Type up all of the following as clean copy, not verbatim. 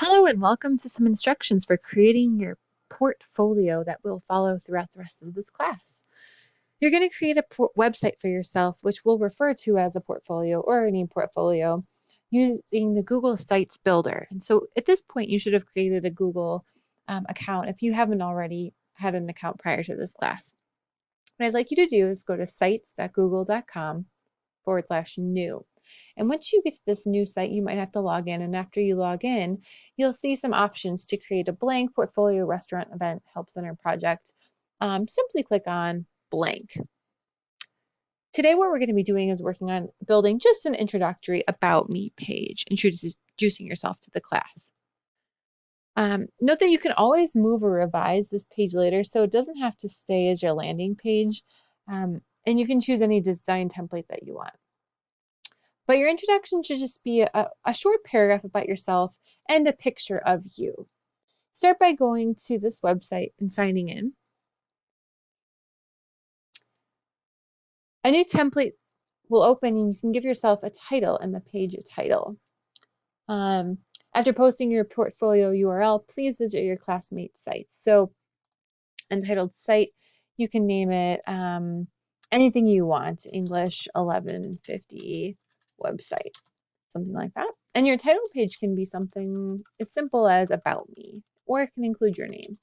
Hello and welcome to some instructions for creating your portfolio that will follow throughout the rest of this class. You're going to create a website for yourself, which we'll refer to as a portfolio or any portfolio using the Google Sites Builder. And so at this point, you should have created a Google account if you haven't already had an account prior to this class. What I'd like you to do is go to sites.google.com/new. And once you get to this new site, you might have to log in. And after you log in, you'll see some options to create a blank portfolio restaurant event help center project. Simply click on blank. Today, what we're going to be doing is working on building just an introductory about me page, introducing yourself to the class. Note that you can always move or revise this page later, so it doesn't have to stay as your landing page. And you can choose any design template that you want. But your introduction should just be a short paragraph about yourself and a picture of you. Start by going to this website and signing in. A new template will open and you can give yourself a title and the page title. After posting your portfolio URL, please visit your classmates' sites. So entitled site, you can name it anything you want, English 1150 website, something like that. And your title page can be something as simple as about me, or it can include your name.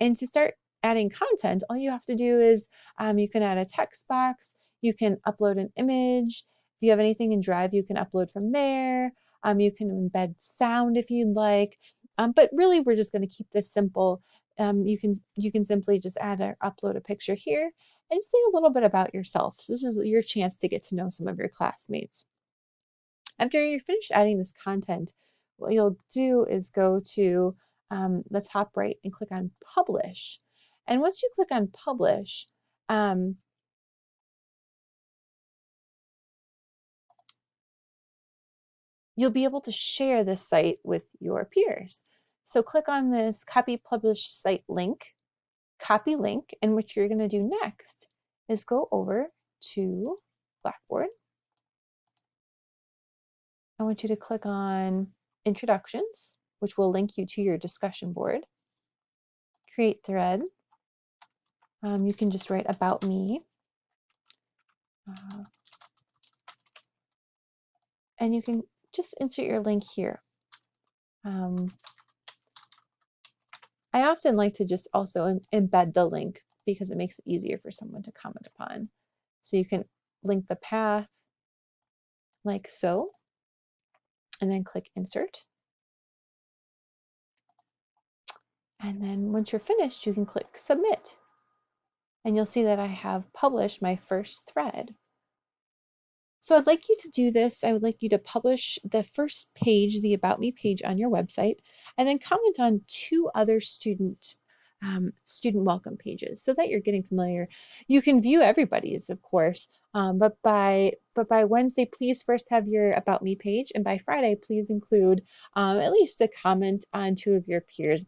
And to start adding content, all you have to do is you can add a text box, you can upload an image. If you have anything in Drive, you can upload from there. You can embed sound if you'd like. But really, we're just going to keep this simple. You can simply just add or upload a picture here and say a little bit about yourself. So this is your chance to get to know some of your classmates. After you're finished adding this content, what you'll do is go to the top right and click on Publish. And once you click on Publish, you'll be able to share this site with your peers. So click on this Copy Publish Site link, copy link, and what you're going to do next is go over to Blackboard. I want you to click on Introductions, which will link you to your discussion board. Create thread. You can just write about me. And you can just insert your link here. I often like to just also embed the link because it makes it easier for someone to comment upon. So you can link the path like so, and then click Insert. And then once you're finished, you can click Submit. And you'll see that I have published my first thread. So I'd like you to do this. I would like you to publish the first page, the About Me page on your website, and then comment on 2 other student welcome pages so that you're getting familiar. You can view everybody's, of course, but by Wednesday, please first have your About Me page, and by Friday, please include at least a comment on 2 of your peers'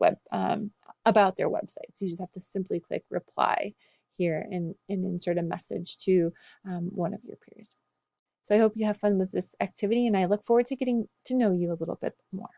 about their websites. You just have to simply click reply here and insert a message to one of your peers. So I hope you have fun with this activity, and I look forward to getting to know you a little bit more.